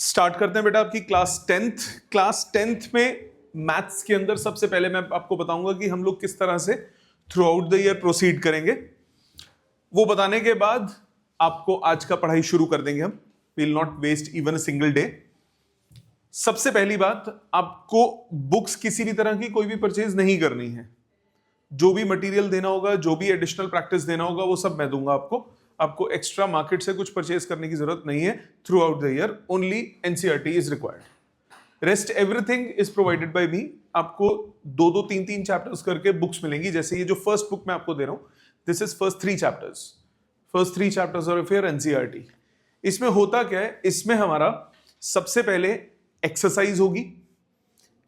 Start करते हैं बेटा आपकी क्लास टेंथ में मैथ्स के अंदर सबसे पहले मैं आपको बताऊंगा कि हम लोग किस तरह से through out the year proceed करेंगे। वो बताने के बाद आपको आज का पढ़ाई शुरू कर देंगे हम। Will not waste even a single day. सबसे पहली बात, आपको बुक्स किसी भी तरह की कोई भी परचेज नहीं करनी है। जो भी मटेरियल देना होगा, जो भी एडिशनल प्रैक्टिस देना होगा, वो सब मैं दूंगा आपको एक्स्ट्रा मार्केट से कुछ परचेज करने की जरूरत नहीं है। Throughout the year only NCERT is required. Rest everything is provided by me. आपको दो तीन चैप्टर्स करके बुक्स मिलेंगी। जैसे ये जो फर्स्ट बुक मैं आपको दे रहा हूं, this is first three chapters of your NCERT. इसमें होता क्या है, इसमें हमारा सबसे पहले एक्सरसाइज होगी।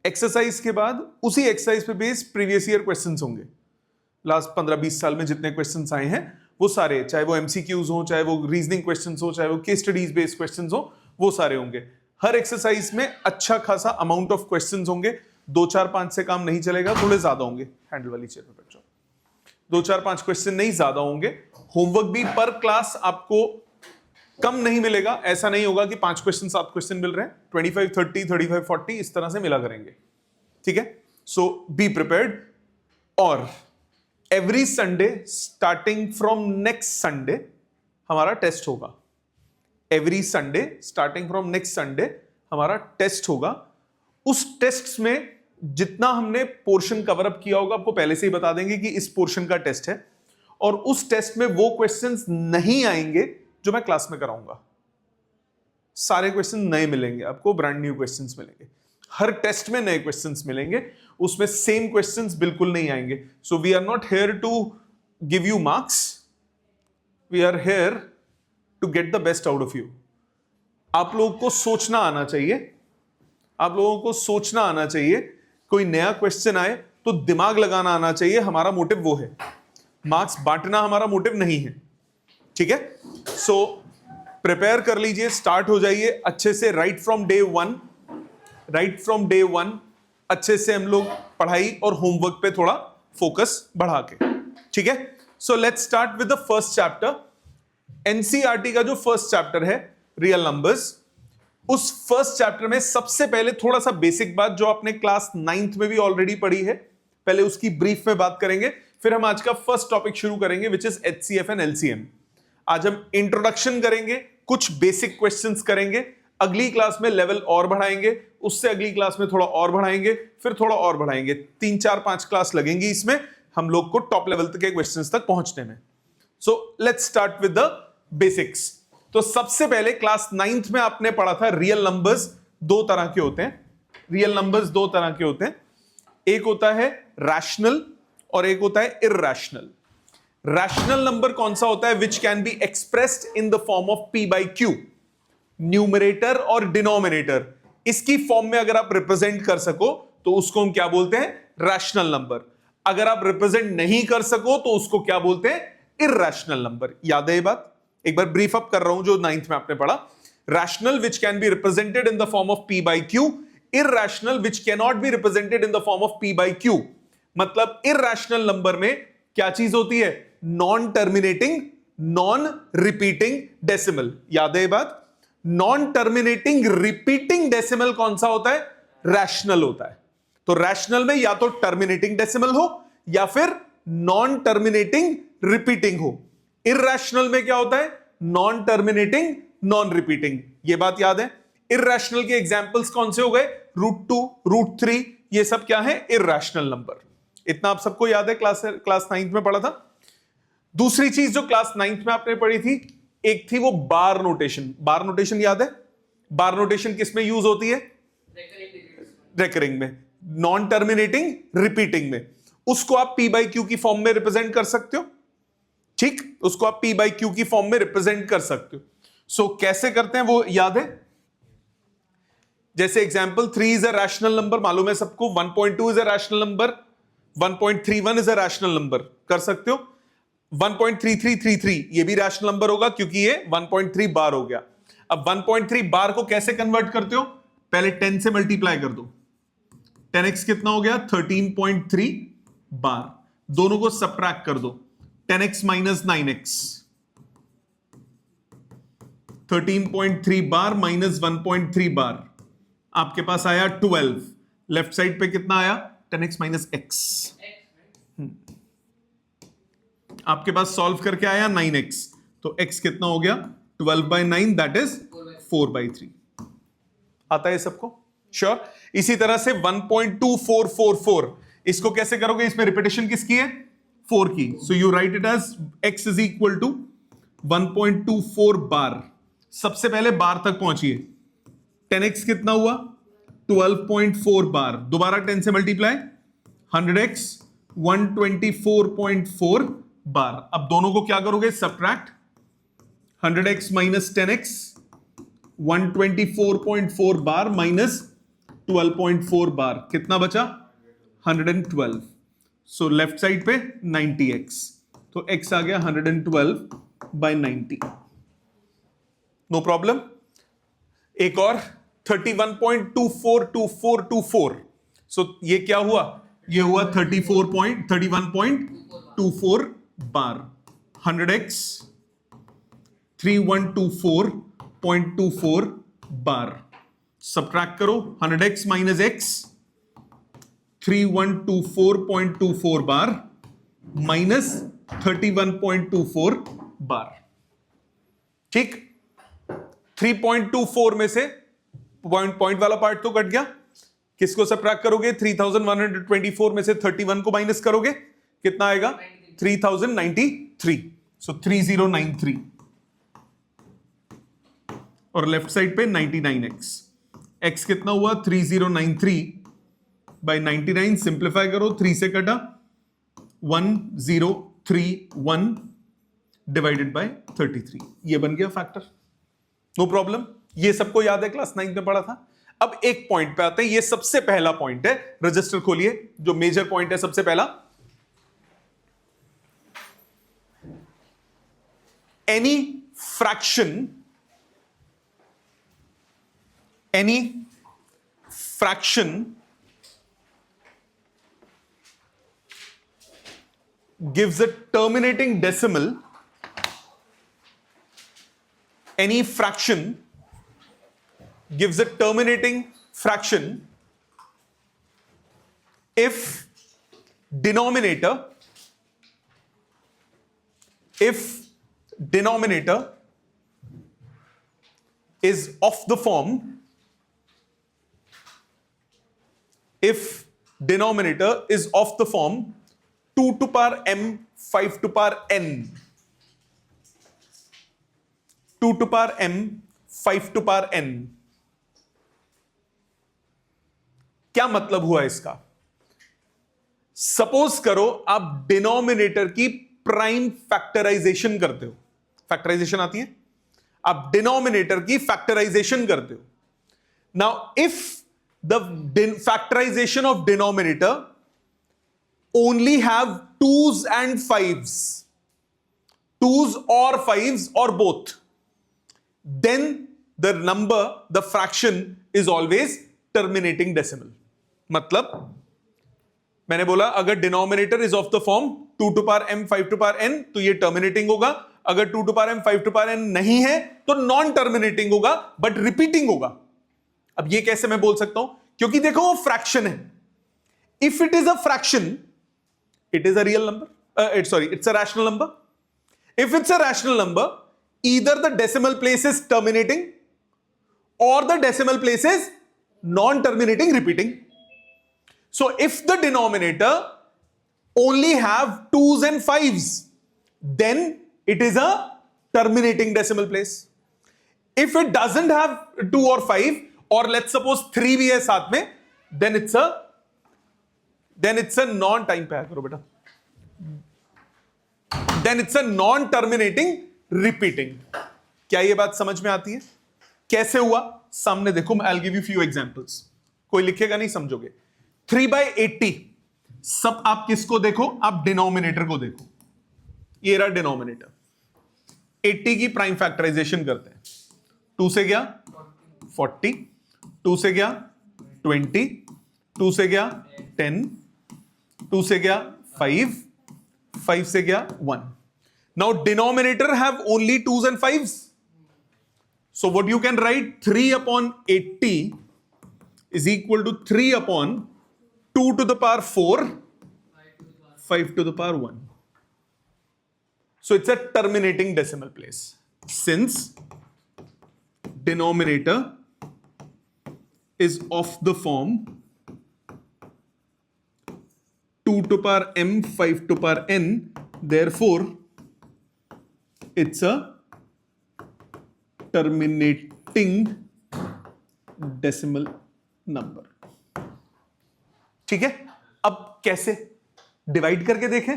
एक्सरसाइज के बाद उसी एक्सरसाइज पे बेस्ड प्रीवियस ईयर क्वेश्चंस होंगे। लास्ट 15-20 साल में जितने क्वेश्चंस आए हैं वो सारे, चाहे वो एमसीक्यूज हो, चाहे वो रीजनिंग क्वेश्चंस हो, चाहे वो केस स्टडीज बेस्ड क्वेश्चंस हो, वो सारे होंगे। हर एक्सरसाइज में अच्छा खासा अमाउंट ऑफ क्वेश्चंस होंगे। 2-4-5 से काम नहीं चलेगा, थोड़े ज्यादा होंगे। हैंडल वाली चेयर पे बैठ जाओ। 2-4-5 क्वेश्चन नहीं, ज्यादा होंगे। होमवर्क भी पर क्लास आपको कम नहीं मिलेगा। ऐसा नहीं होगा कि 5 क्वेश्चन 7 क्वेश्चन मिल रहे हैं। 25, 30, 35, 40 इस तरह से मिला करेंगे। ठीक है, सो बी प्रिपेयर्ड। और every Sunday starting from next Sunday हमारा टेस्ट होगा। Every Sunday starting from next Sunday हमारा टेस्ट होगा। उस टेस्ट में जितना हमने पोर्शन कवर अप किया होगा, आपको पहले से ही बता देंगे कि इस पोर्शन का टेस्ट है। और उस टेस्ट में वो क्वेश्चंस नहीं आएंगे जो मैं क्लास में कराऊंगा। सारे क्वेश्चन नए मिलेंगे आपको, ब्रांड न्यू क्वेश्चंस मिलेंगे। हर टेस्ट में नए क्वेश्चंस मिलेंगे, उसमें सेम क्वेश्चंस बिल्कुल नहीं आएंगे। So we are not here to give you marks, we are here to get the best out of you. आप लोगों को सोचना आना चाहिए, आप लोगों को सोचना आना चाहिए। कोई नया क्वेश्चन आए तो दिमाग लगाना आना चाहिए। हमारा मोटिव वो है, मार्क्स बांटना हमारा मोटिव नहीं है। ठीक है, सो प्रिपेयर कर लीजिए, स्टार्ट हो जाइए अच्छे से। राइट फ्रॉम डे वन अच्छे से हम लोग पढ़ाई और होमवर्क पे थोड़ा फोकस बढ़ा के। ठीक है, so let's start with the first chapter. NCERT का जो फर्स्ट चैप्टर है, रियल नंबर्स, उस फर्स्ट चैप्टर में सबसे पहले थोड़ा सा बेसिक बात जो आपने क्लास 9th में भी ऑलरेडी पढ़ी है, पहले उसकी ब्रीफ में बात करेंगे। फिर हम आज का फर्स्ट टॉपिक शुरू करेंगे, which is HCF and LCM. आज हम इंट्रोडक्शन करेंगे, कुछ बेसिक क्वेश्चंस करेंगे। अगली क्लास में लेवल और बढ़ाएंगे, उससे अगली क्लास में थोड़ा और बढ़ाएंगे, फिर थोड़ा और बढ़ाएंगे। 3-4-5 क्लास लगेंगी इसमें हम लोग को टॉप लेवल के क्वेश्चंस तक पहुंचने में। So let's start with the basics. तो सबसे पहले क्लास 9th में आपने पढ़ा था रियल नंबर्स दो तरह के होते हैं। रियल नंबर्स दो तरह के होते हैं, एक होता है रैशनल और एक होता है इररैशनल। रैशनल नंबर कौन सा होता है? विच can be expressed in the form of P by Q, numerator और डिनोमिनेटर। इसकी फॉर्म में अगर आप रिप्रेजेंट कर सको तो उसको हम क्या बोलते हैं? Rational number. अगर आप रिप्रेजेंट नहीं कर सको तो उसको क्या बोलते हैं? Irrational number. याद है ये बात? एक बार ब्रीफ अप कर रहा हूं जो 9th में आपने पढ़ा। Rational which can be represented in the form of P by Q, irrational which can not be represented in the form of P by Q। मतलब इररैशनल नंबर में क्या चीज होती है? Non terminating, non repeating decimal. याद है ये बात? नॉन टर्मिनेटिंग रिपीटिंग डेसिमल कौन सा होता है? रैशनल होता है। तो रैशनल में या तो टर्मिनेटिंग डेसिमल हो या फिर नॉन टर्मिनेटिंग रिपीटिंग हो। इररैशनल में क्या होता है? Non terminating, non repeating. ये बात याद है? इररैशनल के एग्जांपल्स कौन से हो गए? √2, √3, ये सब क्या है? Irrational number. इतना आप सबको याद है, क्लास 9th में पढ़ा था। दूसरी चीज जो क्लास 9th में आपने पढ़ी थी, एक थी वो बार नोटेशन। बार नोटेशन याद है? बार नोटेशन किस में यूज होती है? रेकरिंग में, नॉन टर्मिनेटिंग, रिपीटिंग में। उसको आप P by Q की फॉर्म में रिप्रेजेंट कर सकते हो। ठीक, उसको आप P by Q की फॉर्म में रिप्रेजेंट कर सकते हो। सो कैसे करते हैं वो याद है? जैसे example 3 is a rational number, मालूम है सबको। 1.2 is a rational number, 1.31 is a rational number, कर सकते हो। 1.3333 ये भी रैशनल नंबर होगा क्योंकि ये 1.3 बार हो गया। अब 1.3 बार को कैसे कन्वर्ट करते हो? पहले 10 से मल्टीप्लाई कर दो। 10x कितना हो गया? 13.3 बार। दोनों को सबट्रैक्ट कर दो। 10x - 9x 13.3 बार माइनस 1.3 बार, आपके पास आया 12। लेफ्ट साइड पे कितना आया? 10x minus x। आपके पास सॉल्व करके आया 9x, तो x कितना हो गया? 12/9, दैट इज 4/3। आता है सबको? श्योर। इसी तरह से 1.2444, इसको कैसे करोगे? इसमें रिपीटेशन किसकी है? 4 की। So you write it as x is equal to 1.24 बार। सबसे पहले बार तक पहुंचिए। 10x कितना हुआ? 12.4 बार। दोबारा 10 से मल्टीप्लाई, 100x 124.4 बार। अब दोनों को क्या करोगे? सब्ट्रैक्ट। 100x माइनस 10x, 124.4 बार माइनस 12.4 बार, कितना बचा? 112। सो लेफ्ट साइड पे 90x, तो x आ गया 112/90। No problem. एक और 31.242424। सो ये क्या हुआ? ये हुआ 31.24 बार। 100x 3124.24 बार। सब्ट्रैक्ट करो, 100x माइनस x 3124.24 बार माइनस 31.24 बार। ठीक। 3.24 में से पॉइंट वाला पार्ट तो कट गया। किसको सब्ट्रैक्ट करोगे? 3124 में से 31 को माइनस करोगे, कितना आएगा? 3093। सो 3093। और लेफ्ट साइड पे 99x। x कितना हुआ? 3093/99। सिंप्लीफाई करो, 3 से कटा, 1031 डिवाइडेड बाय 33। ये बन गया फैक्टर। No problem. ये सबको याद है, क्लास 9 में पढ़ा था। अब एक पॉइंट पे आते हैं। ये सबसे पहला पॉइंट है, रजिस्टर खोलिए, जो मेजर पॉइंट है सबसे पहला। Any fraction gives a terminating decimal. Any fraction gives a terminating fraction if denominator is of the form, if denominator is of the form 2 to power m 5 to power n, 2 to power m 5 to power n। क्या मतलब हुआ इसका? Suppose करो आप denominator की prime factorisation करते हो। Factorisation आती है? आप डिनोमिनेटर की फैक्टराइजेशन करते हो। Now if the factorization of denominator only have 2's and 5's, 2's or 5's or both, then the number, the fraction is always terminating decimal। मतलब मैंने बोला अगर denominator is of the form 2 to power m 5 to power n, तो ये terminating होगा। अगर 2 to power m 5 to power n नहीं है तो नॉन टर्मिनेटिंग होगा, बट रिपीटिंग होगा। अब ये कैसे मैं बोल सकता हूं? क्योंकि देखो वो फ्रैक्शन है। If it is a fraction, it is a real number, it's a rational number. If it's a rational number, either the decimal place is terminating or the decimal place is non-terminating, repeating. So if the denominator only have 2's and 5's, then it is a terminating decimal place. If it doesn't have 2 or 5, or let's suppose 3 भी है साथ में, then it's a non-time पे करो बेटा, then it's a non-terminating repeating। क्या ये बात समझ में आती है? कैसे हुआ? सामने देखो, I'll give you few examples। कोई लिखेगा नहीं, समझोगे। 3/80, सब आप किसको देखो? आप डिनोमिनेटर को देखो। ये रहा डिनोमिनेटर। 80 की प्राइम फैक्टराइजेशन करते हैं। 2 से गया 40, 2 से गया 20, 2 से गया 10, 2 से गया 5, 5 से गया 1। Now denominator have only 2's and 5's, So what you can write, 3 upon 80 is equal to 3 upon 2 to the power 4, 5 to the power 1. So it's a terminating decimal place. Since denominator is of the form 2 to power m, 5 to power n, therefore it's a terminating decimal number. ठीक है, अब कैसे divide करके देखें?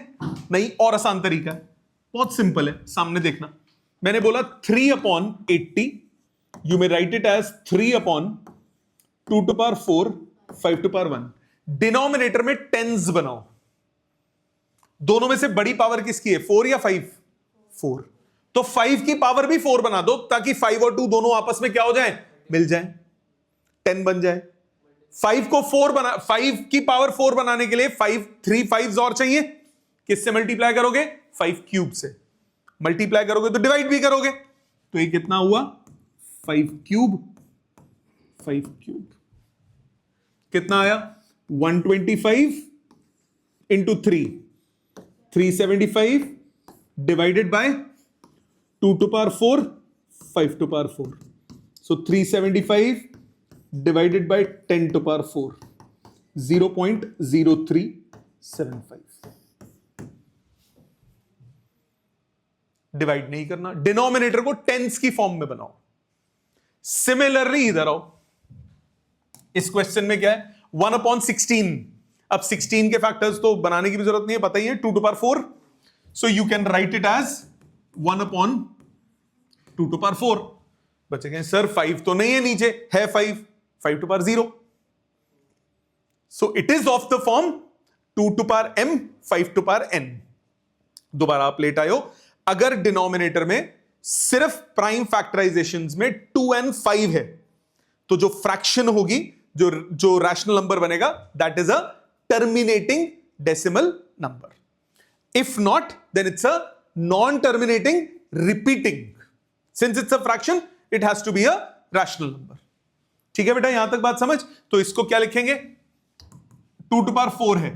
नहीं, और आसान तरीका है, बहुत सिंपल है, सामने देखना. मैंने बोला 3 upon 80, you may write it as 3 upon 2 to power 4, 5 to power 1. Denominator में टेंस बनाओ. दोनों में से बड़ी पावर किसकी है, 4 या 5? 4. तो 5 की पावर भी 4 बना दो, ताकि 5 और 2 दोनों आपस में क्या हो जाए, मिल जाए, 10 बन जाए. 5 को 4 बना, 5 की पावर 4 बनाने के लिए 3 5s और चाहिए. किससे मल्टीप्लाई करोगे? 5 क्यूब से. मल्टीप्लाई करोगे तो डिवाइड भी करोगे, तो ये कितना हुआ, 5 क्यूब. 5 क्यूब कितना आया, 125 into 3, 375 divided by 2 to power 4, 5 to power 4. So 375 divided by 10 to power 4, 0.0375. Divide नहीं करना, डिनोमिनेटर को टेंस की फॉर्म में बनाओ. सिमिलरली इधर आओ, इस क्वेश्चन में क्या है, 1 upon 16. अब 16 के फैक्टर्स तो बनाने की भी जरूरत नहीं है, पता ही है, 2 to power 4. So you can write it as 1 upon 2 to power 4. बच्चे कहें सर 5 तो नहीं है नीचे, है 5 to power 0. So it is of the form 2 to power m, 5 to power n. दोबारा आप लेट आए हो. अगर डिनोमिनेटर में सिर्फ प्राइम फैक्टराइजेशंस में 2 and 5 है, तो जो फ्रैक्शन होगी, जो रैशनल नंबर बनेगा, that is a terminating decimal number. If not, then it's a non-terminating repeating. Since it's a fraction, it has to be a rational number. ठीक है बेटा, यहां तक बात समझ? तो इसको क्या लिखेंगे, 2 to power 4 है,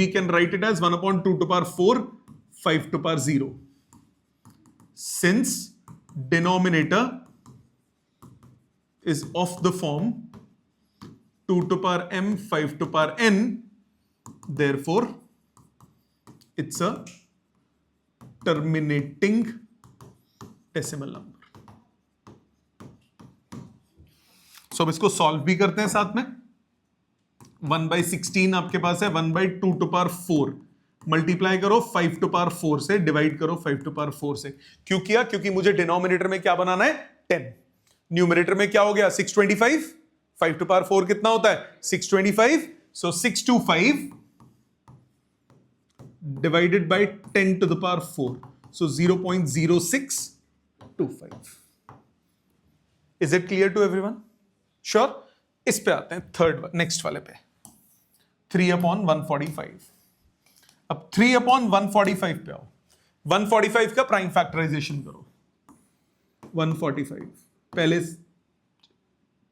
we can write it as 1 upon 2 to power 4, 5 to power 0. Since denominator is of the form 2 to power m, 5 to power n, therefore it's a terminating decimal number. So अब इसको solve भी करते हैं साथ में. 1/16 आपके पास है, 1/2 to power 4 मल्टीप्लाई करो 5 to power 4 से, डिवाइड करो 5 to power 4 से. क्यों किया? क्योंकि मुझे डिनोमिनेटर में क्या बनाना है, 10. न्यूमरेटर में क्या हो गया, 625. 5 to power 4 कितना होता है, 625. So 625 divided by 10 to the power 4. So 0.0625. Is it clear to everyone? Sure? इस पे आते हैं थर्ड, नेक्स्ट वाले पे, 3 upon 145. अब 3 upon 145 पे आओ. 145 का प्राइम फैक्टराइजेशन करो. 145 पहले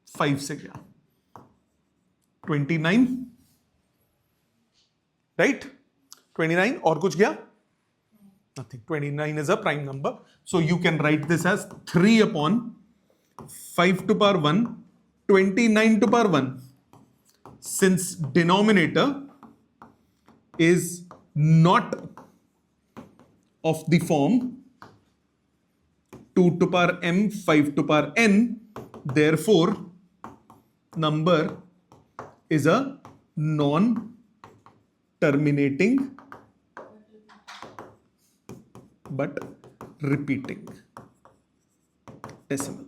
5 से गया, 29, राइट? 29 और कुछ गया? Nothing. 29 is a prime number. So you can write this as 3 upon 5 to power 1, 29 to power 1. Since denominator is not of the form 2 to power m, 5 to power n, therefore number is a non-terminating but repeating decimal.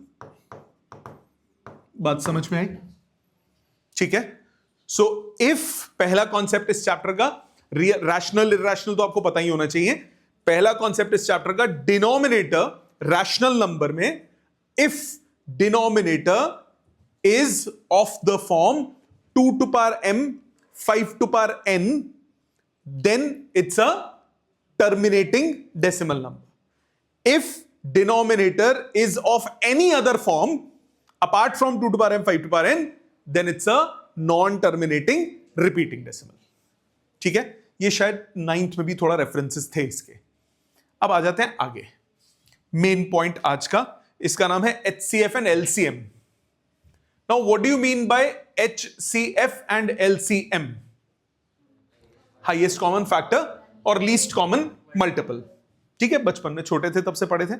बात समझ में आई? ठीक है. So if पहला concept इस chapter का, rational irrational तो आपको पता ही होना चाहिए. पहला कॉन्सेप्ट इस चैप्टर का, डिनोमिनेटर रैशनल नंबर में, if denominator is of the form 2 to power m, 5 to power n, then it's a terminating decimal number. If denominator is of any other form apart from 2 to the power m 5 to the power n, then it's a non-terminating repeating decimal. ठीक है, ये शायद 9th में भी थोड़ा references थे इसके. अब आ जाते हैं आगे. मेन पॉइंट आज का, इसका नाम है HCF and LCM. Now what do you mean by HCF and LCM? Highest common factor और लीस्ट कॉमन मल्टीपल. ठीक है, बचपन में छोटे थे तब से पढ़े थे.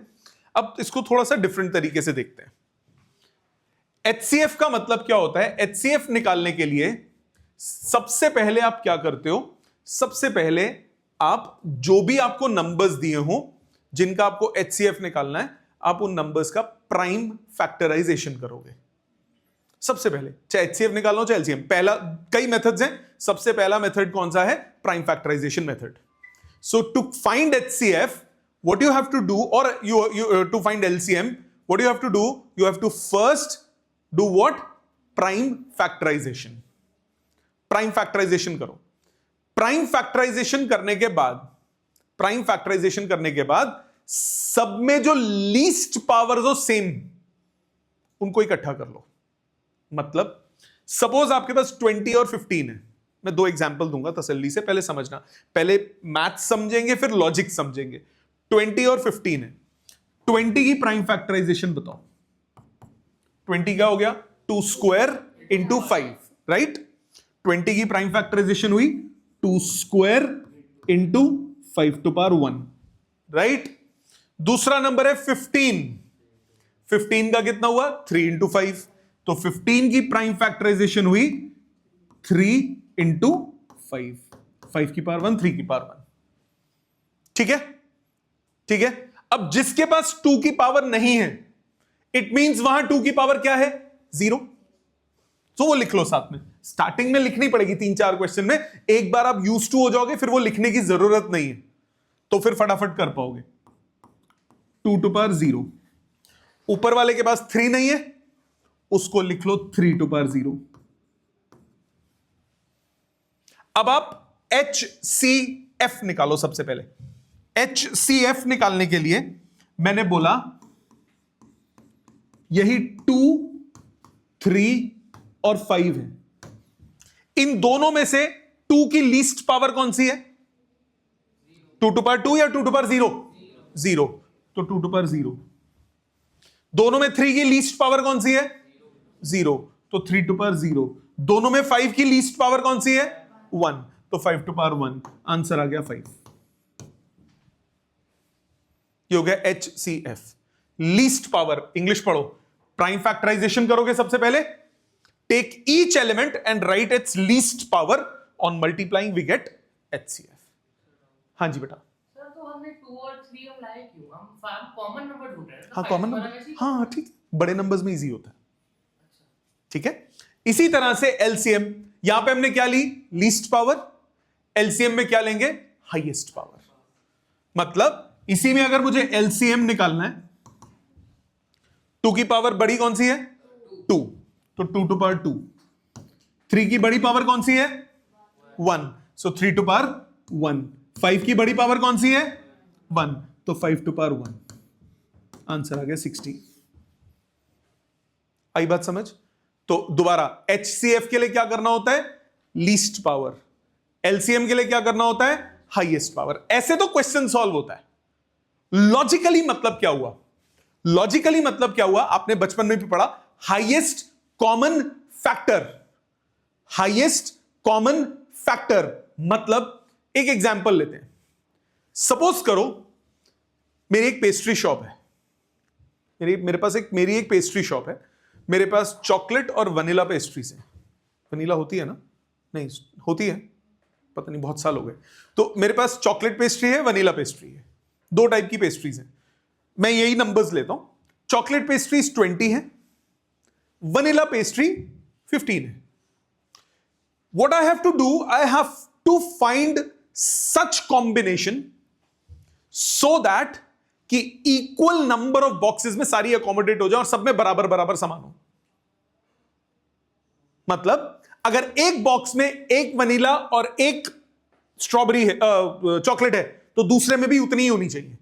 अब इसको थोड़ा सा डिफरेंट तरीके से देखते हैं. HCF का मतलब क्या होता है? HCF निकालने के लिए सबसे पहले आप क्या करते हो? सबसे पहले आप जो भी आपको नंबर्स दिए हो जिनका आपको HCF निकालना है, आप उन नंबर्स का प्राइम फैक्टराइजेशन करोगे सबसे पहले. चाहे HCF निकालना हो चाहे LCM. पहला, कई मेथड्स हैं, सबसे पहला मेथड कौन सा है? Prime factorization method. So to find HCF, what you have to do, or you to find LCM, what you have to do? You have to first do what? Prime factorization. Prime factorization करो. Prime factorization करने के बाद सब में जो least powers हो same, उनको इकट्ठा कर लो. मतलब सपोज आपके पास 20 और 15 है. मैं 2 एग्जांपल दूंगा तसल्ली से, पहले समझना. पहले मैथ्स समझेंगे फिर लॉजिक समझेंगे. 20 और 15 है. 20 की प्राइम फैक्टराइजेशन बताओ. 20 क्या हो गया? 2 स्क्वायर इंटू 5, राइट? 20 की प्राइम फैक्टराइजेशन हुई 2 square into 5 to power 1, right? दूसरा नंबर है 15. 15 का कितना हुआ? 3 इंटू 5. तो 15 की प्राइम फैक्टराइजेशन हुई 3 इंटू 5. 5 की पावर 1, 3 की पावर 1. ठीक है, ठीक है. अब जिसके पास 2 की पावर नहीं है, इट मींस वहां 2 की पावर क्या है? 0. तो वो लिख लो साथ में. स्टार्टिंग में लिखनी पड़ेगी 3-4 क्वेश्चन में. एक बार आप यूज्ड टू हो जाओगे, फिर वो लिखने की जरूरत नहीं है, तो फिर फटाफट कर पाओगे. 2 टू पावर 0. ऊपर वाले के पास 3 नहीं है, उसको लिख लो 3 टू पावर 0. अब आप HCF निकालो. सबसे पहले HCF निकालने के लिए मैंने बोला यही 2, 3 और 5 है. इन दोनों में से 2 की लीस्ट पावर कौन सी है? 2 टू पावर 2 या 2 टू पावर 0? 0. तो 2 टू पावर 0. दोनों में 3 की लीस्ट पावर कौन सी है? 0. तो 3 टू पावर 0. दोनों में 5 की लीस्ट पावर कौन सी है? 1. तो 5 टू पावर 1. आंसर आ गया 5. ये हो गया HCF, लीस्ट पावर. इंग्लिश पढ़ो. प्राइम फैक्टराइजेशन करोगे सबसे पहले. Take each element and write its least power. On multiplying we get HCF. हाँ जी बेटा. सर, तो हमने 2 और 3 हम लाए क्यों? हम कॉमन नंबर ढूंढ रहे हैं. हाँ, कॉमन नंबर. हाँ ठीक, बड़े नंबर्स में इजी होता है. ठीक है. इसी तरह से LCM, यहां पे हमने क्या ली? Least power. LCM में क्या लेंगे? Highest power. मतलब इसी में अगर मुझे LCM निकालना है, 2 की पावर बड़ी कौन सी है? 2. तो 2 टू पावर 2. 3 की बड़ी पावर कौन सी है? 1. सो 3 टू पावर 1. 5 की बड़ी पावर कौन सी है? 1. तो 5 टू पावर 1. आंसर आ गया 60. आई बात समझ? तो दोबारा, HCF के लिए क्या करना होता है? Least power. LCM के लिए क्या करना होता है? Highest power. ऐसे तो क्वेश्चन सॉल्व होता है. लॉजिकली मतलब क्या हुआ? लॉजिकली मतलब क्या हुआ? आपने बचपन में भी पढ़ा, highest common factor. Highest common factor मतलब, एक एग्जांपल लेते हैं. सपोज करो मेरी एक पेस्ट्री शॉप है. मेरी एक पेस्ट्री शॉप है. मेरे पास चॉकलेट और वनीला पेस्ट्रीज है. वनीला होती है ना? नहीं होती है, पता नहीं, बहुत साल हो गए. तो मेरे पास चॉकलेट पेस्ट्री है, वनीला पेस्ट्री है. 2 टाइप की पेस्ट्रीज हैं. मैं यही नंबर्स लेता हूं. चॉकलेट पेस्ट्रीज 20 है, वनीला पेस्ट्री 15 है. What I have to do, I have to find such combination so that कि इक्वल नंबर ऑफ बॉक्सेस में सारी अकोमोडेट हो जाए और सब में बराबर बराबर समान हो. मतलब अगर एक बॉक्स में एक वनीला और एक स्ट्रॉबेरी है, चॉकलेट है, तो दूसरे में भी उतनी ही होनी चाहिए,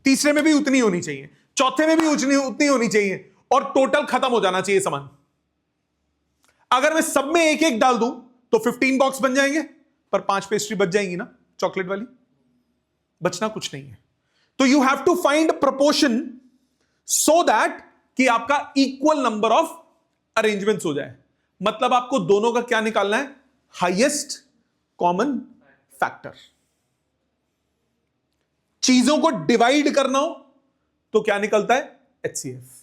तीसरे में भी उतनी होनी चाहिए. चौथे में भी उतनी होनी चाहिए और टोटल खत्म हो जाना चाहिए सामान। अगर मैं सब में एक एक डाल दूं तो 15 बॉक्स बन जाएंगे, पर 5 पेस्ट्री बच जाएंगी ना चॉकलेट वाली, बचना कुछ नहीं है। तो you have to find proportion so that कि आपका इक्वल नंबर ऑफ अरेंजमेंट्स हो जाए। मतलब आपको दोनों का क्या निकालना है, हाईएस्ट कॉमन फैक्टर। चीजों को डिवाइड करना हो तो क्या निकलता है, HCF।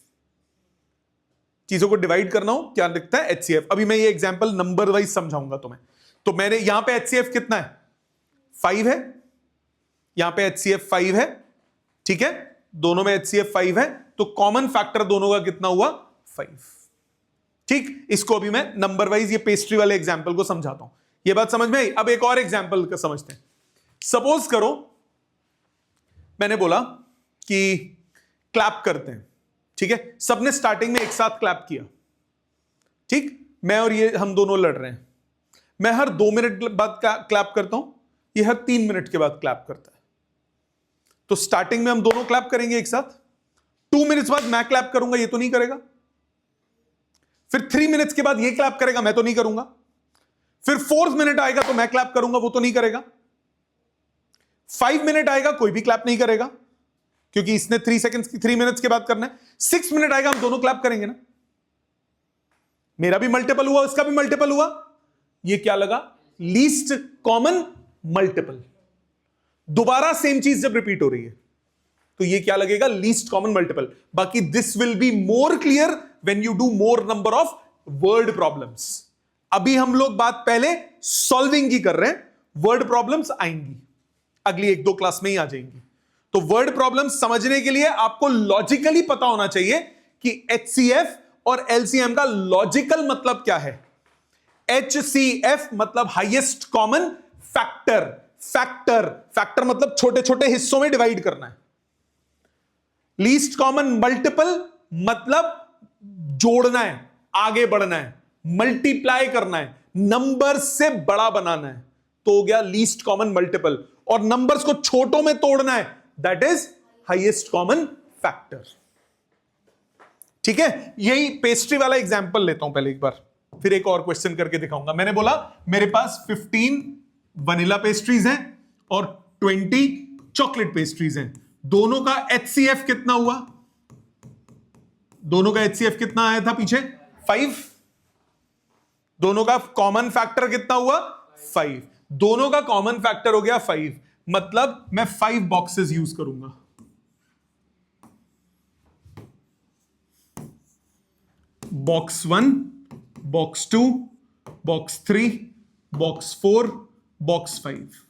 चीजों को डिवाइड करना हो क्या दिखता है, HCF। अभी मैं ये एग्जांपल नंबर वाइज समझाऊंगा तुम्हें। तो मैंने यहां पे HCF कितना है, 5 है, यहां पे HCF 5 है, ठीक है, दोनों में HCF 5 है, तो कॉमन फैक्टर दोनों का कितना हुआ, 5। ठीक, इसको अभी मैं नंबर वाइज ये पेस्ट्री वाले एग्जांपल को समझाता हूं। ये बात समझ में आई। अब एक और एग्जांपल का समझते हैं। सपोज करो मैंने बोला कि क्लैप करते हैं, ठीक है, सबने स्टार्टिंग में एक साथ क्लैप किया, ठीक, मैं और ये हम दोनों लड़ रहे हैं। मैं हर 2 मिनट बाद क्लैप करता हूं, ये हर 3 मिनट के बाद क्लैप करता है। तो स्टार्टिंग में हम दोनों क्लैप करेंगे एक साथ, 2 मिनट्स बाद मैं क्लैप करूंगा, ये तो नहीं करेगा। फिर 3 मिनट्स के बाद ये क्लैप करेगा, मैं तो नहीं करूंगा। फिर 4th मिनट आएगा तो मैं क्लैप करूंगा, वो तो नहीं करेगा। 5 मिनट आएगा, कोई भी क्लैप नहीं करेगा, क्योंकि इसने 3 मिनट्स के बाद करना है। 6 मिनट आएगा, हम दोनों क्लैप करेंगे ना, मेरा भी मल्टीपल हुआ, उसका भी मल्टीपल हुआ। ये क्या लगा, लीस्ट कॉमन मल्टीपल। दोबारा सेम चीज जब रिपीट हो रही है तो ये क्या लगेगा, लीस्ट कॉमन मल्टीपल। बाकी this will be more clear when you do more number of word problems. अभी हम लोग बात पहले सॉल्विंग की कर रहे हैं, वर्ड प्रॉब्लम्स आएंगी अगली 1-2 क्लास में ही आ जाएंगी। तो वर्ड प्रॉब्लम्स समझने के लिए आपको लॉजिकली पता होना चाहिए कि HCF और LCM का लॉजिकल मतलब क्या है। HCF मतलब हाईएस्ट कॉमन फैक्टर। फैक्टर मतलब छोटे छोटे हिस्सों में डिवाइड करना है। लीस्ट कॉमन मल्टीपल मतलब जोड़ना है, आगे बढ़ना है, मल्टीप्लाई करना है, नंबर से बड़ा बनाना है, तो हो गया लीस्ट कॉमन मल्टीपल। और नंबर्स को छोटों में तोड़ना है, that is highest common factor. ठीक है, यही पेस्ट्री वाला एग्जांपल लेता हूं पहले एक बार, फिर एक और क्वेश्चन करके दिखाऊंगा। मैंने बोला मेरे पास 15 वनीला पेस्ट्रीज हैं और 20 चॉकलेट पेस्ट्रीज हैं। दोनों का HCF कितना हुआ, दोनों का HCF कितना आया था पीछे, 5। दोनों का कॉमन फैक्टर कितना हुआ, 5। दोनों का कॉमन फैक्टर हो गया 5, मतलब मैं 5 बॉक्सेस यूज करूंगा। Box 1, box 2, box 3, box 4, box 5।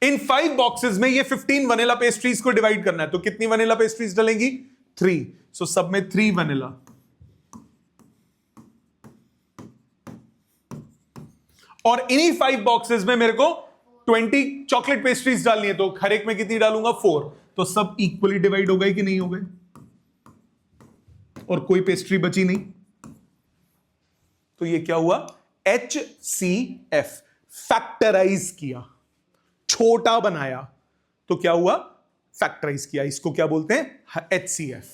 इन 5 बॉक्सेस में ये 15 वनीला पेस्ट्रीज को डिवाइड करना है, तो कितनी वनीला पेस्ट्रीज डलेंगी, 3। सो सब में 3 वनीला। और इन्हीं 5 बॉक्सेस में मेरे को 20 चॉकलेट पेस्ट्रीज डालनी है, तो हर एक में कितनी डालूंगा, 4। तो सब इक्वली डिवाइड हो गए कि नहीं हो गए, और कोई पेस्ट्री बची नहीं। तो ये क्या हुआ, HCF, फैक्टराइज किया, छोटा बनाया, तो क्या हुआ, फैक्टराइज किया। इसको क्या बोलते हैं, HCF।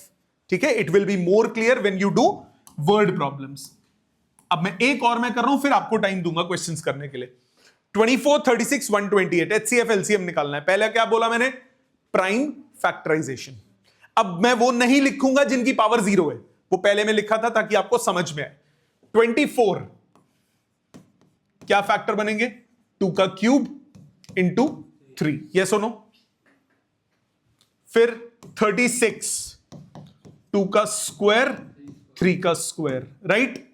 ठीक है, it will be more clear when you do word problems. अब मैं एक और मैं कर रहा हूं, फिर आपको टाइम दूंगा क्वेश्चंस करने के लिए। 24, 36, 128 HCF LCM निकालना है। पहले क्या बोला मैंने, प्राइम फैक्टराइजेशन। अब मैं वो नहीं लिखूंगा जिनकी पावर 0 है, वो पहले मैं लिखा था ताकि आपको समझ में आए। 24 क्या फैक्टर बनेंगे, 2 का क्यूब इंटू 3, यस और नो। फिर 36 2 का स्क्वायर 3 का स्क्वायर, राइट,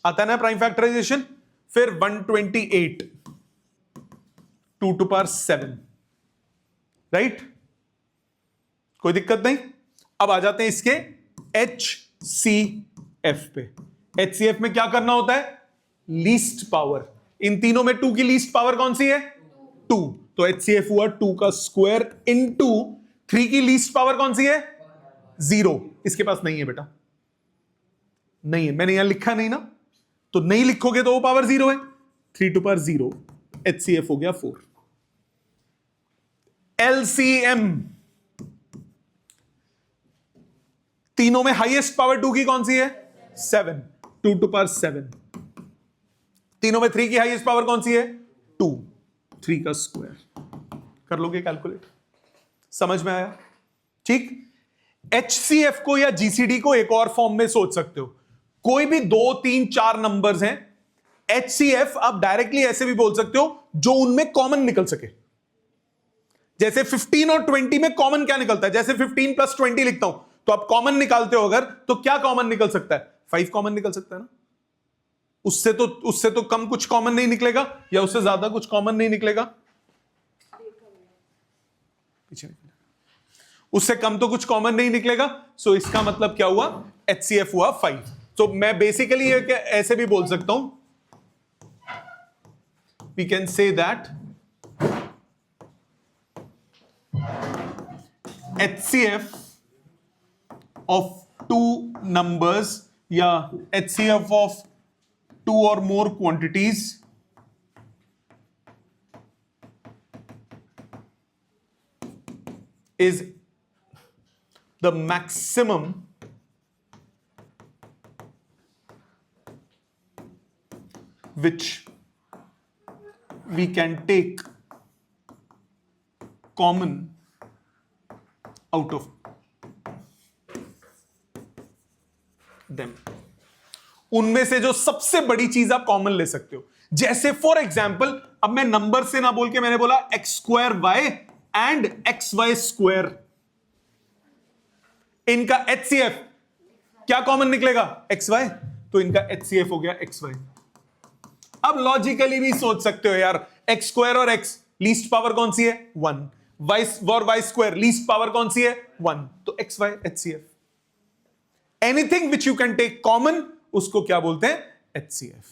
आता है ना प्राइम फैक्टराइजेशन। फिर 128 2 टू पावर 7, राइट, कोई दिक्कत नहीं। अब आ जाते हैं इसके HCF पे। HCF में क्या करना होता है, लीस्ट पावर। इन तीनों में 2 की लीस्ट पावर कौन सी है, 2। तो HCF हुआ 2 का स्क्वायर इंटू 3 की लीस्ट पावर कौन सी है, 0। इसके पास नहीं है बेटा, नहीं है, मैंने यहां लिखा नहीं ना, तो नहीं लिखोगे तो वो पावर 0 है। 3 टू पावर 0, HCF हो गया 4। LCM तीनों में हाईएस्ट पावर 2 की कौन सी है? 7, 2 टू पावर 7। तीनों में 3 की हाईएस्ट पावर कौन सी है? 2, 3 का स्क्वायर। कर लोगे कैलकुलेट? समझ में आया? ठीक। HCF को या GCD को एक और फॉर्म में सोच सकते हो। कोई भी 2, 3, 4 नंबर्स हैं, HCF आप डायरेक्टली ऐसे भी बोल सकते हो जो उनमें कॉमन निकल सके। जैसे 15 और 20 में कॉमन क्या निकलता है? जैसे 15 प्लस 20 लिखता हूं तो आप कॉमन निकालते हो अगर, तो क्या कॉमन निकल सकता है? 5 कॉमन निकल सकता है ना। उससे तो कम कुछ कॉमन नहीं निकलेगा, या उससे ज्यादा कुछ कॉमन नहीं निकलेगा। पीछे उससे कम तो कुछ कॉमन नहीं निकलेगा। सो इसका मतलब क्या हुआ? HCF हुआ 5। तो मैं बेसिकली ऐसे भी बोल सकता हूं, we can say that HCF of 2 numbers या HCF of 2 or more quantities is the maximum which we can take common out of them। उनमें से जो सबसे बड़ी चीज आप कॉमन ले सकते हो। जैसे फॉर एग्जाम्पल, अब मैं नंबर से ना बोल के मैंने बोला x² y and xy square. इनका HCF क्या कॉमन निकलेगा? xy। तो इनका HCF हो गया xy। अब लॉजिकली भी सोच सकते हो यार, x² और x लीस्ट पावर कौन सी है? 1। y स्क्वायर लीस्ट पावर कौन सी है? 1। तो xy HCF। Anything which you can take common, उसको क्या बोलते हैं? HCF।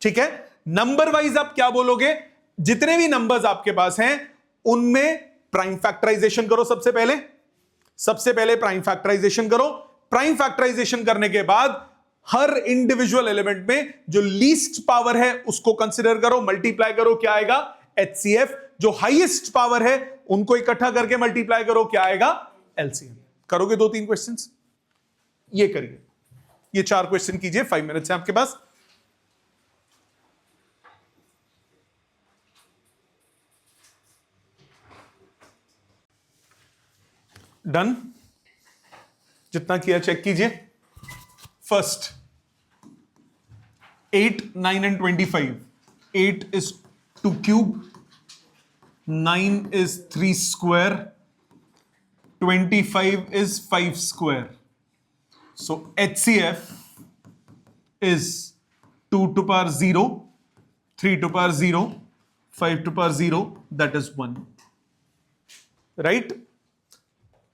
ठीक है। नंबर वाइज आप क्या बोलोगे? जितने भी नंबर्स आपके पास हैं उनमें प्राइम फैक्टराइजेशन करो। सबसे पहले प्राइम फैक्टराइजेशन करो। प्राइम फैक्टराइजेशन करने के बाद हर इंडिविजुअल एलिमेंट में जो लीस्ट पावर है उसको कंसीडर करो, मल्टीप्लाई करो, क्या आएगा? HCF। जो हाईएस्ट पावर है उनको इकट्ठा करके मल्टीप्लाई करो, क्या आएगा? LCM। करोगे 2-3 क्वेश्चंस? ये करिए, ये 4 क्वेश्चन कीजिए, 5 मिनट्स है आपके पास। डन? जितना किया चेक कीजिए। First 8, 9 and 25। 8 is 2 cube, 9 is 3 square, 25 is 5 square. So HCF is 2 to power 0, 3 to power 0, 5 to power 0, that is 1. Right?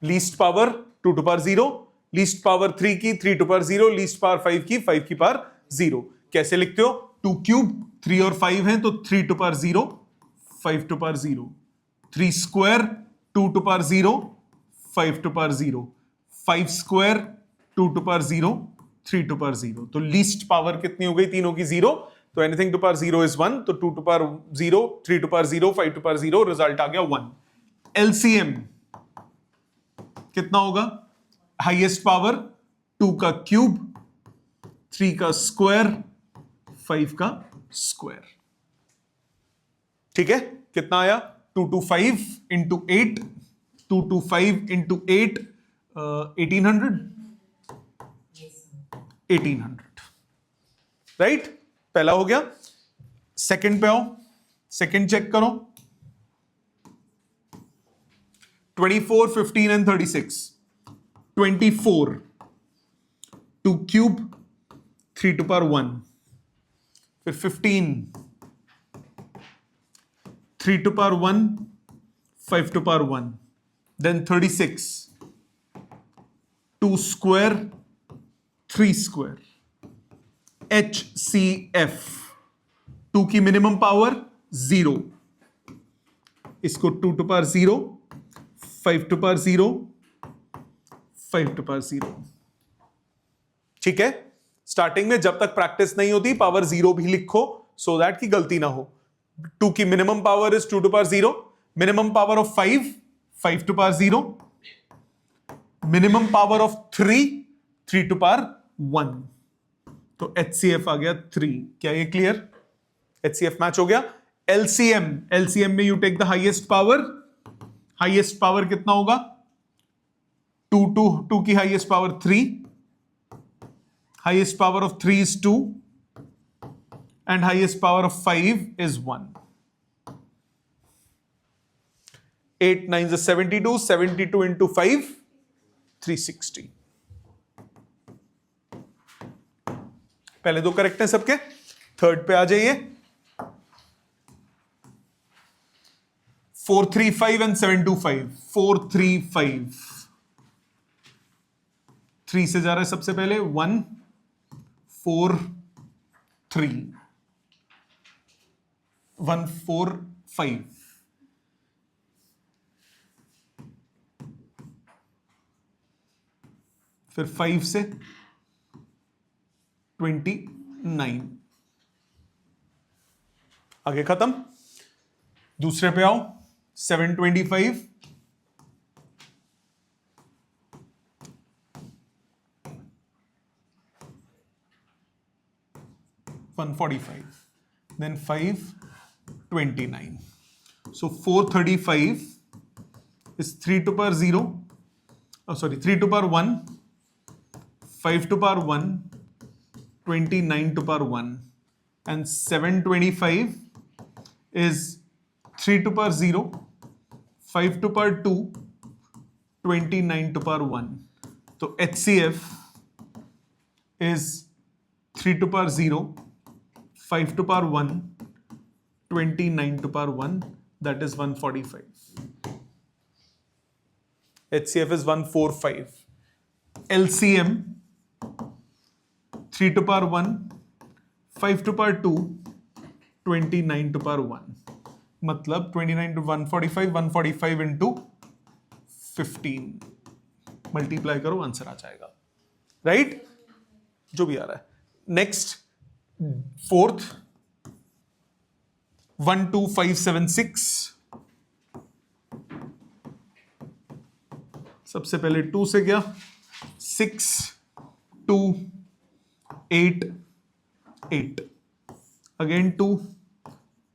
Least power 2 to power 0, least power 3 की 3 to power 0, least power 5 की 5 की power 0। कैसे लिखते हो? 2 cube, 3 और 5 हैं तो 3 to power 0, 5 to power 0, 3 square, 2 to power 0, 5 to power 0, 5 square, 2 to power 0, 3 to power 0। तो लीस्ट पावर कितनी हो गई? तीनों की 0। तो एनीथिंग टू पावर 0 is 1, तो 2 to power 0, 3 to power 0, 5 to power 0, result आ गया 1। LCM कितना होगा? हाईएस्ट पावर 2 का क्यूब, 3 का स्क्वायर, 5 का स्क्वायर। ठीक है। कितना आया? 2 to 5 into 8, 2 to 5 into 8, 1800। 1800। Right? पहला हो गया। सेकंड पे आओ, सेकंड चेक करो। 24, 15 and 36। 24 2 cube, 3 to power 1, फिर 15 3 to power 1, 5 to power 1, then 36 2 square, 3 square। HCF 2 की मिनिमम पावर 0, इसको 2 to power 0, 5 to power 0, 5 to power 0। ठीक है। स्टार्टिंग में जब तक प्रैक्टिस नहीं होती पावर 0 भी लिखो, सो दैट की गलती ना हो। 2 की minimum power is 2 to power 0, minimum power of 5, 5 to power 0, minimum power of 3, 3 to power 1, तो HCF आ गया 3। क्या ये क्लियर? HCF मैच हो गया। LCM में you take the highest power. Highest power कितना होगा? 2 की highest power 3, highest power of 3 is 2 and highest power of 5 is 1. 8 9 is 72, 72 into 5, 360. पहले दो करेक्ट हैं सबके, थर्ड पे आ जाइए। 435 and 725, 435, 3 से जा रहा है सबसे पहले, 1 4 3 1 4 5, फिर 5 से 29, आगे खत्म। दूसरे पे आओ, 725, 145, then 5 29. So 435 is 3 to power 0, 3 to power 1, 5 to power 1, 29 to power 1, and 725 is 3 to power 0, 5 to power 2, 29 to power 1. So HCF is 3 to power 0, 5 to power 1, 29 to power 1, that is 145. HCF is 145. LCM 3 to power 1, 5 to power 2, 29 to power 1. मतलब 29 to 145, 145 into 15 multiply करो, answer आ जाएगा, right? जो भी आ रहा है। Next, fourth, 12576, सबसे पहले 2 से गया, 6 2 8 8, again 2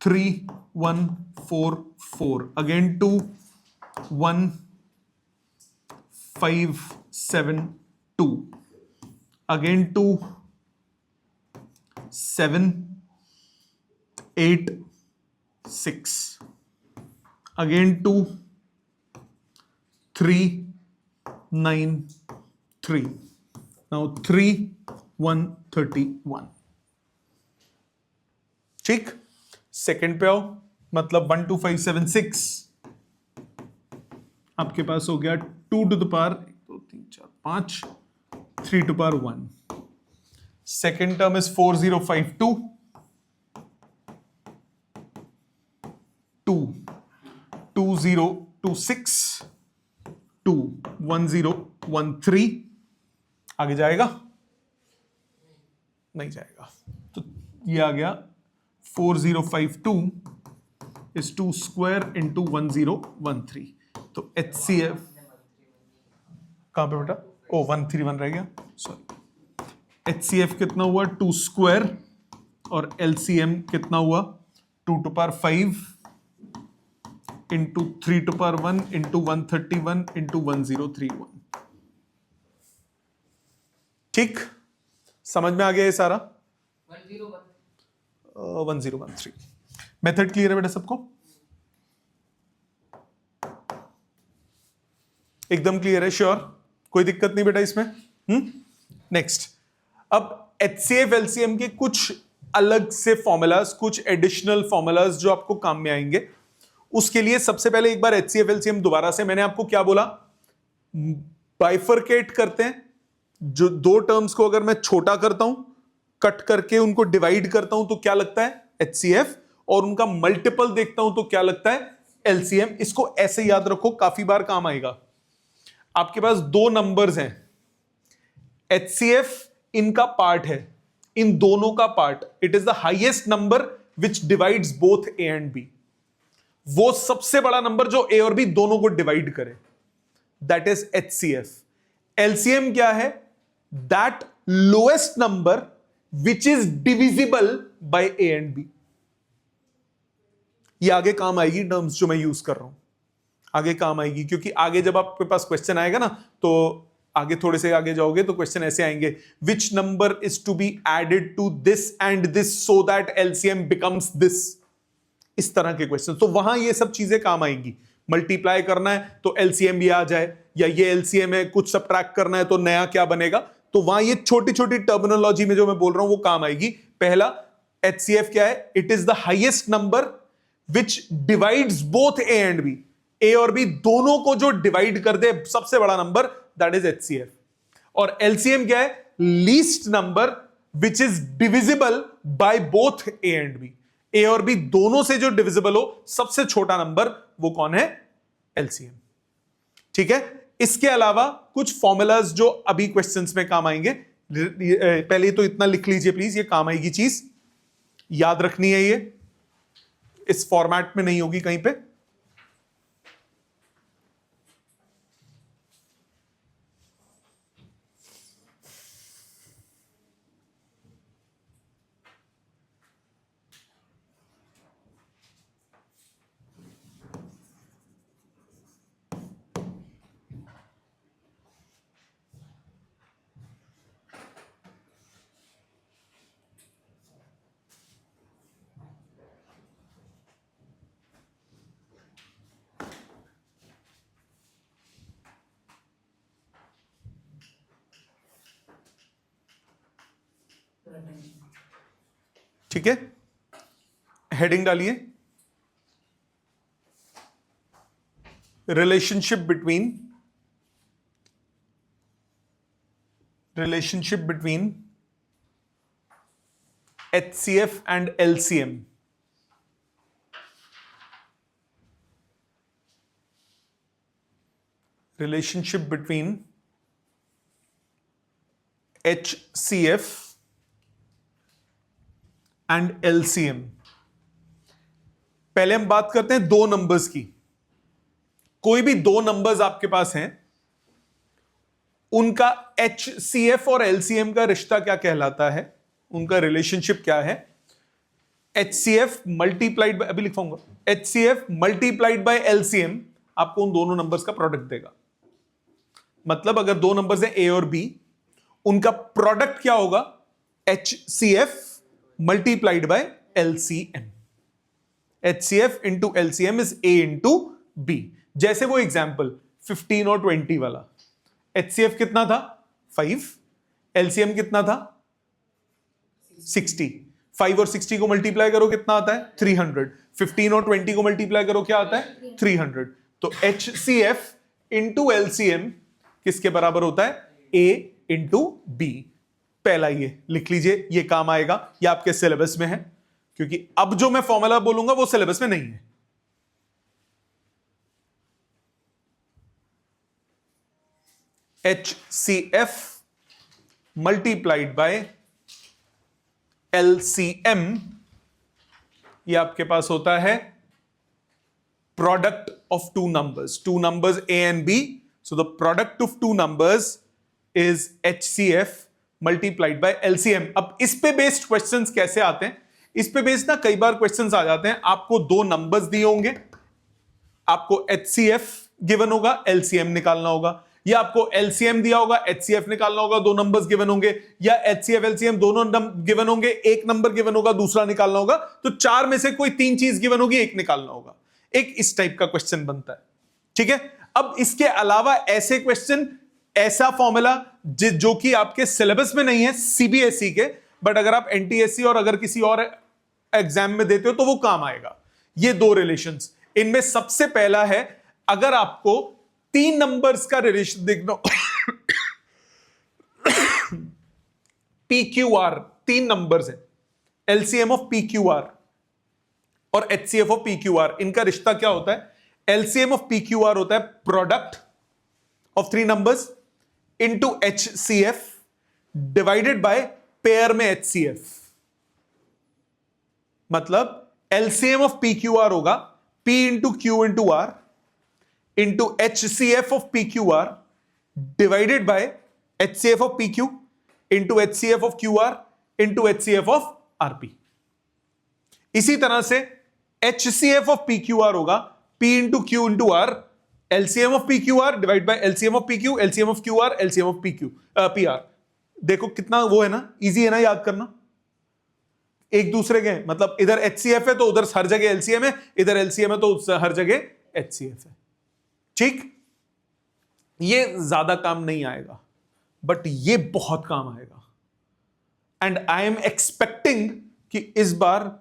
3 1 4 4, again 2 1 5 7 2, again 2 7 8 6, again 2 3 9 3, now 3 1 31. ठीक, सेकंड पे आओ, मतलब 12576 आपके पास हो गया 2 to the power 1 2 3 4 5, 3 to power 1. Second term is 4052, 2 2026, 2 1013. आगे जाएगा? नहीं जाएगा, तो ये आ गया 4052 is 2 square into 1013. तो HCF कहां पे बेटा? ओ 131 रह गया, सॉरी। HCF कितना हुआ? 2 स्क्वायर, और LCM कितना हुआ? 2 to power 5 into 3 to power 1 into 131 into 1031. ठीक, समझ में आ गया ये सारा? 1013। मेथड क्लियर है बेटा सबको? एकदम क्लियर है? श्योर, कोई दिक्कत नहीं बेटा इसमें? नेक्स्ट, अब HCF LCM के कुछ अलग से फॉर्मूलाज, कुछ एडिशनल फॉर्मूलाज जो आपको काम में आएंगे। उसके लिए सबसे पहले एक बार HCF LCM दोबारा से, मैंने आपको क्या बोला? बाइफरकेट करते हैं, जो दो टर्म्स को अगर मैं छोटा करता हूं, कट करके उनको डिवाइड करता हूं, तो क्या लगता है? HCF, और उनका मल्टीपल देखता हूं तो क्या लगता है? LCM। इसको ऐसे याद रखो, काफी बार काम आएगा। आपके पास दो नंबर्स हैं, HCF इनका पार्ट है, इन दोनों का part, it is the highest number which divides both A and B। वो सबसे बड़ा नंबर जो A और B दोनों को डिवाइड करे, दैट इज HCF। LCM क्या है? That lowest number which is divisible by a and b. ये आगे काम आएगी टर्म्स जो मैं यूज कर रहा हूं, आगे काम आएगी, क्योंकि आगे जब आपके पास क्वेश्चन आएगा ना, तो आगे थोड़े से आगे जाओगे तो क्वेश्चन ऐसे आएंगे, which number is to be added to this and this so that LCM becomes this, इस तरह के क्वेश्चन। तो वहां ये सब चीजें काम आएंगी। मल्टीप्लाई करना है तो एलसीएम भी आ जाए, या ये एलसीएम है, कुछ सबट्रैक्ट करना है तो नया क्या बनेगा, तो वहां ये छोटी छोटी टर्मिनोलॉजी में जो मैं बोल रहा हूं वो काम आएगी। पहला एचसीएफ क्या है, it is the highest number which divides both A and B, A और बी दोनों को जो डिवाइड कर दे सबसे बड़ा नंबर, दैट इज एचसीएफ। और एलसीएम क्या है, least number which is divisible by both A and B, A और बी दोनों से जो डिविजिबल हो सबसे छोटा नंबर, वो कौन है, एलसीएम। ठीक है, इसके अलावा कुछ फॉर्मूलाज जो अभी क्वेश्चंस में काम आएंगे, पहले तो इतना लिख लीजिए प्लीज, ये काम आएगी चीज, याद रखनी है, ये इस फॉर्मेट में नहीं होगी कहीं पे। ठीक है, हेडिंग डालिए, relationship between HCF and LCM। Relationship between HCF and LCM। पहले हम बात करते हैं दो नंबर्स की। कोई भी दो नंबर्स आपके पास हैं, उनका HCF और LCM का रिश्ता क्या कहलाता है, उनका रिलेशनशिप क्या है। HCF मल्टीप्लाइड बाय, अभी लिखवाऊंगा, HCF मल्टीप्लाइड बाय LCM आपको उन दोनों नंबर्स का प्रोडक्ट देगा। मतलब अगर दो नंबर्स हैं A और B, उनका प्रोडक्ट क्या होगा, HCF multiplied by LCM। HCF into LCM is A into B। जैसे वो एग्जाम्पल 15 और 20 वाला, HCF कितना था 5, LCM कितना था 60। 5 और 60 को मल्टीप्लाई करो कितना आता है 300। 15 और 20 को मल्टीप्लाई करो क्या आता है 300। तो HCF इंटू LCM किसके बराबर होता है, A इंटू B। पहला ये लिख लीजिए, ये काम आएगा, ये आपके सिलेबस में है, क्योंकि अब जो मैं फॉर्मूला बोलूंगा वो सिलेबस में नहीं है। HCF मल्टीप्लाइड बाय LCM, ये आपके पास होता है product of two numbers A and B। So the product of two numbers is HCF multiplied by LCM। अब इस पे बेस्ड क्वेश्चंस कैसे आते हैं, इस पे बेस्ड ना कई बार क्वेश्चंस आ जाते हैं, आपको दो नंबर्स दिए होंगे, आपको HCF गिवन होगा, LCM निकालना होगा, या आपको LCM दिया होगा, HCF निकालना होगा, दो नंबर्स गिवन होंगे, या HCF LCM दोनों गिवन होंगे, एक नंबर गिवन होगा, दूसरा निकालना होगा। तो चार में से कोई तीन चीज गिवन होगी, एक निकालना होगा। एक इस टाइप का क्वेश्चन बनता है। ठीक है, अब इसके अलावा ऐसे क्वेश्चन, ऐसा फॉर्मूला जो कि आपके सिलेबस में नहीं है CBSE के, बट अगर आप NTSC और अगर किसी और एग्जाम में देते हो तो वो काम आएगा। ये दो रिलेशंस, इनमें सबसे पहला है, अगर आपको तीन नंबर्स का रिलेशन देखना PQR, तीन नंबर्स हैं, LCM ऑफ PQR और HCF ऑफ PQR, इनका रिश्ता क्या होता है, LCM ऑफ PQR होता है product of three numbers into HCF divided by pair में HCF। मतलब LCM ऑफ PQR होगा P into Q into R into HCF of PQR divided by HCF of PQ। Into HCF of QR into HCF of RP। इसी तरह से HCF of PQR होगा P into Q into R, LCM of PQR divide by LCM of PQ, LCM of QR, LCM of PR। देखो कितना वो है ना, easy है ना याद करना, एक दूसरे के, मतलब इधर HCF है तो उधर हर जगह LCM है, इधर LCM है तो हर जगह HCF है। ठीक, ये ज्यादा काम नहीं आएगा बट ये बहुत काम आएगा। एंड आई एम एक्सपेक्टिंग कि इस बार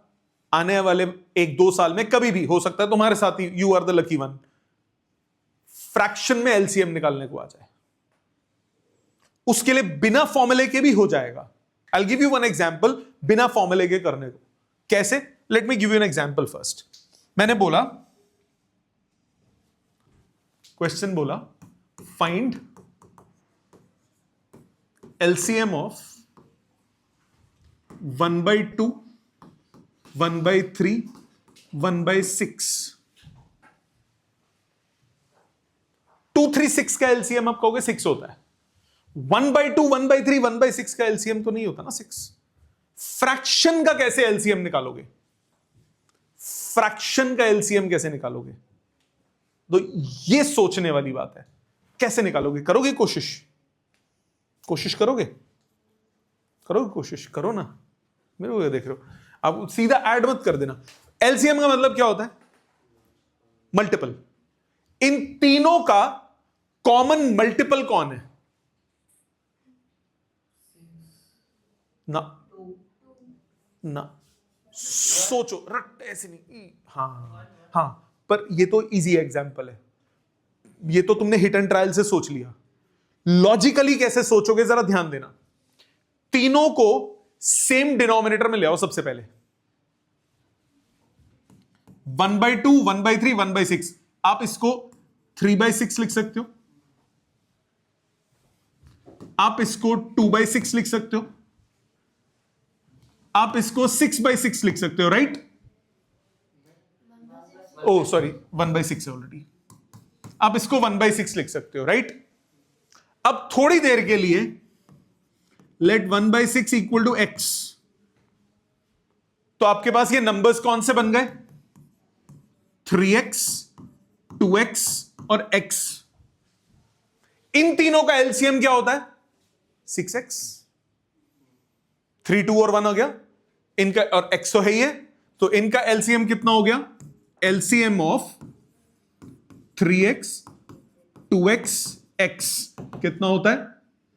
आने वाले 1-2 साल में कभी भी हो सकता है तुम्हारे साथ ही, you are the lucky one, fraction में LCM निकालने को आ जाए। उसके लिए बिना फॉर्मूले के भी हो जाएगा। I'll give you one example बिना फॉर्मूले के करने को। कैसे? Let me give you an example first। मैंने बोला, क्वेश्चन बोला, फाइंड LCM ऑफ 1/2, 1/3, 1/6। 236 का LCM आप कहोगे 6 होता है। 1/2, 1/3, 1/6 का LCM तो नहीं होता ना 6। फ्रैक्शन का कैसे LCM निकालोगे? फ्रैक्शन का LCM कैसे निकालोगे? तो ये सोचने वाली बात है। कैसे निकालोगे? करोगे कोशिश? कोशिश करोगे? करोगे कोशिश? करो ना, मेरे को देख रहे हो आप, सीधा ऐड मत कर देना। LCM का मतलब क्या होता है? मल्टीपल। इन तीनों का कॉमन मल्टीपल कौन है? ना ना, सोचो, रट ऐसे नहीं। हाँ, पर ये तो इजी एग्जांपल है, ये तो तुमने हिट एंड ट्रायल से सोच लिया। लॉजिकली कैसे सोचोगे जरा ध्यान देना। तीनों को सेम डिनोमिनेटर में ले आओ सबसे पहले। 1/2, 1/3, 1/6। आप इसको 3/6 लिख सकते हो, आप इसको 2/6 लिख सकते हो, आप इसको 6/6 लिख सकते हो, राइट? ओ सॉरी, 1/6 है ऑलरेडी। आप इसको 1/6 लिख सकते हो, राइट? अब थोड़ी देर के लिए लेट 1/6 इक्वल टू x, तो आपके पास ये नंबर्स कौन से बन गए? 3x, 2x और x। इन तीनों का LCM क्या होता है? 6x। 3, 2 और 1 हो गया इनका, और x तो है ही है, तो इनका LCM कितना हो गया? LCM of 3x, 2x, x कितना होता है?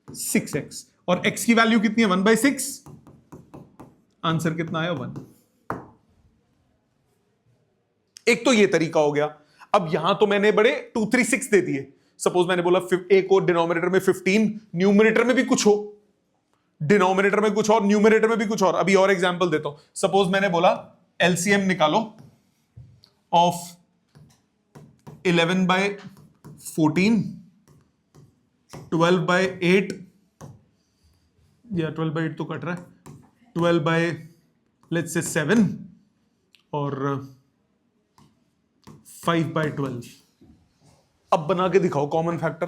6x। और x की वैल्यू कितनी है? 1/6। आंसर कितना आया? 1। एक तो ये तरीका हो गया। अब यहां तो मैंने बड़े 2, 3, 6 दे दिए। सपोज मैंने बोला एक और डिनोमिनेटर में 15, न्यूमरेटर में भी कुछ हो, डिनोमिनेटर में कुछ और, न्यूमरेटर में भी कुछ और। अभी और एग्जांपल देता हूं। सपोज मैंने बोला LCM निकालो ऑफ 11/14, 12/8, या 12/8 तो कट रहा है, 12/7 और 5/12। अब बना के दिखाओ कॉमन फैक्टर,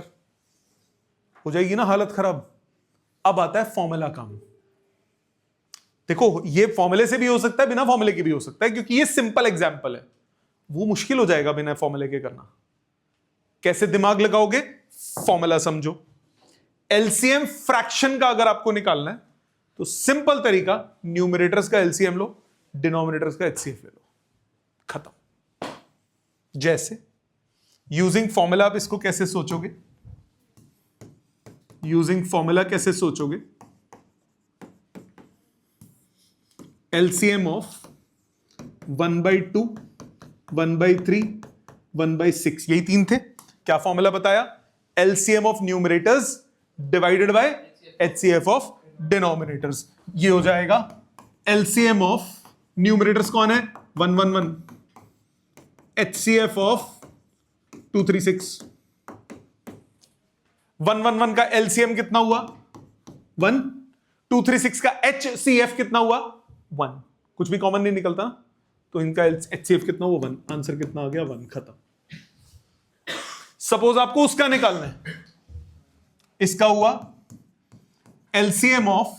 हो जाएगी ना हालत खराब। अब आता है फॉर्मूला काम। देखो ये फॉर्मूले से भी हो सकता है, बिना फॉर्मूले के भी हो सकता है, क्योंकि ये सिंपल एग्जांपल है। वो मुश्किल हो जाएगा बिना फॉर्मूले के करना। कैसे दिमाग लगाओगे? फॉर्मूला समझो। LCM फ्रैक्शन का अगर आपको निकालना है तो सिंपल तरीका, न्यूमरेटर्स का LCM लो, डिनोमिनेटर्स का HCF ले लो, खत्म। जैसे यूजिंग फॉर्मूला आप इसको कैसे सोचोगे? यूजिंग फॉर्मूला कैसे सोचोगे? LCM ऑफ 1/2, 1/3, 1/6, यही 3 थे। क्या फॉर्मूला बताया? LCM of numerators divided by HCF of denominators. ये हो जाएगा LCM ऑफ न्यूमरेटर्स कौन है? 1, 1, 1, HCF ऑफ 236। 1, 1, 1 का LCM कितना हुआ? 1। 236 का HCF कितना हुआ? 1। कुछ भी कॉमन नहीं निकलता, तो इनका HCF कितना हुआ? 1। आंसर कितना आ गया? 1। खत्म। सपोज आपको उसका निकालना है, इसका हुआ LCM of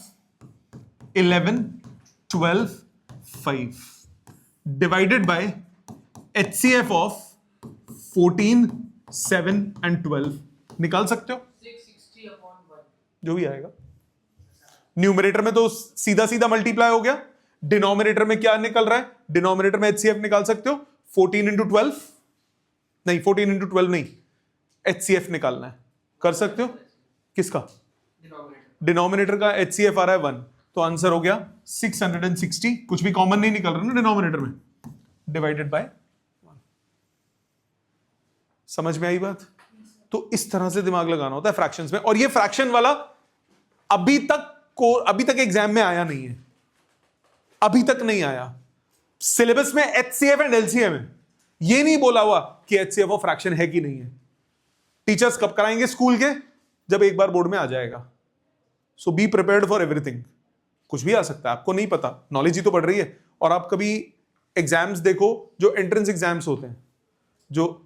11, 12, 5 divided by HCF of 14, 7 and 12 निकाल सकते हो 660/1 जो भी आएगा। न्यूमरेटर में तो सीधा सीधा मल्टीप्लाई हो गया, डिनोमिनेटर में क्या निकल रहा है, डिनोमिनेटर में HCF निकाल सकते हो 14 इंटू 12, नहीं 14 इंटू 12 नहीं, HCF निकालना है, कर सकते हो। किसका? डिनोमिनेटर डिनोमिनेटर का HCF आ रहा है 1, तो आंसर हो गया 660, कुछ भी कॉमन नहीं निकल रहा ना डिनोमिनेटर में, डिवाइडेड बाय 1। समझ में आई बात? तो इस तरह से दिमाग लगाना होता है फ्रैक्शंस में, और ये फ्रैक्शन वाला अभी तक एग्जाम में आया नहीं है, अभी तक नहीं आया। सिलेबस में HCF एंड LCM है, ये नहीं बोला हुआ कि HCF ऑफ फ्रैक्शन है कि नहीं है। टीचर्स कब कराएंगे? स्कूल के, जब एक बार बोर्ड में आ जाएगा। सो बी प्रिपेयर्ड फॉर एवरीथिंग, कुछ भी आ सकता है, आपको नहीं पता, नॉलेज ही तो बढ़ रही है। और आप कभी एग्जाम्स देखो जो एंट्रेंस एग्जाम्स होते हैं, जो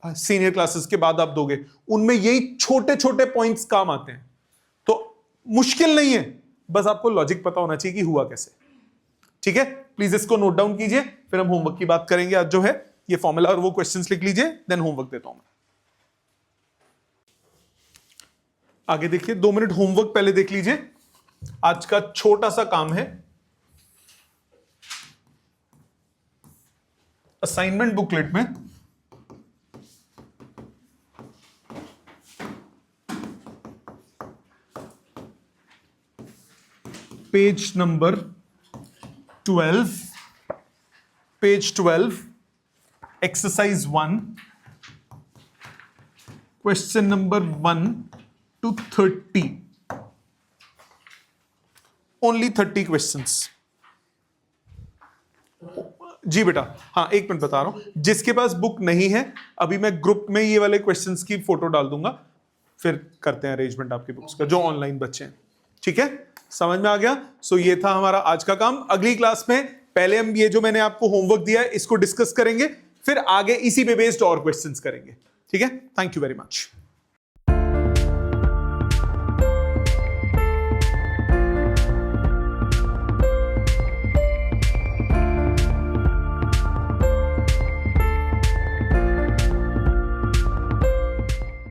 सीनियर क्लासेस के बाद आप दोगे, उनमें यही छोटे छोटे पॉइंट्स काम आते हैं। तो मुश्किल नहीं है, बस आपको लॉजिक पता होना चाहिए कि हुआ कैसे। ठीक है, प्लीज इसको नोट डाउन कीजिए, फिर हम होमवर्क की बात करेंगे। आज जो है ये फॉर्मूला और वो क्वेश्चंस लिख लीजिए, देन होमवर्क देता हूं मैं। आगे देखिए, 2 मिनट होमवर्क पहले देख लीजिए। आज का छोटा सा काम है, असाइनमेंट बुकलेट में page number 12 exercise 1 question number 1 to 30, only 30 questions. जी बेटा, हाँ एक मिनट बता रहा हूं, जिसके पास बुक नहीं है अभी मैं ग्रुप में ये वाले क्वेश्चंस की फोटो डाल दूंगा, फिर करते हैं अरेंजमेंट आपकी बुक्स का, जो ऑनलाइन बच्चे हैं। ठीक है, समझ में आ गया? सो ये था हमारा आज का काम। अगली क्लास में पहले हम ये जो मैंने आपको होमवर्क दिया है इसको डिस्कस करेंगे, फिर आगे इसी पे बेस्ड और क्वेश्चंस करेंगे। ठीक है, थैंक यू वेरी मच।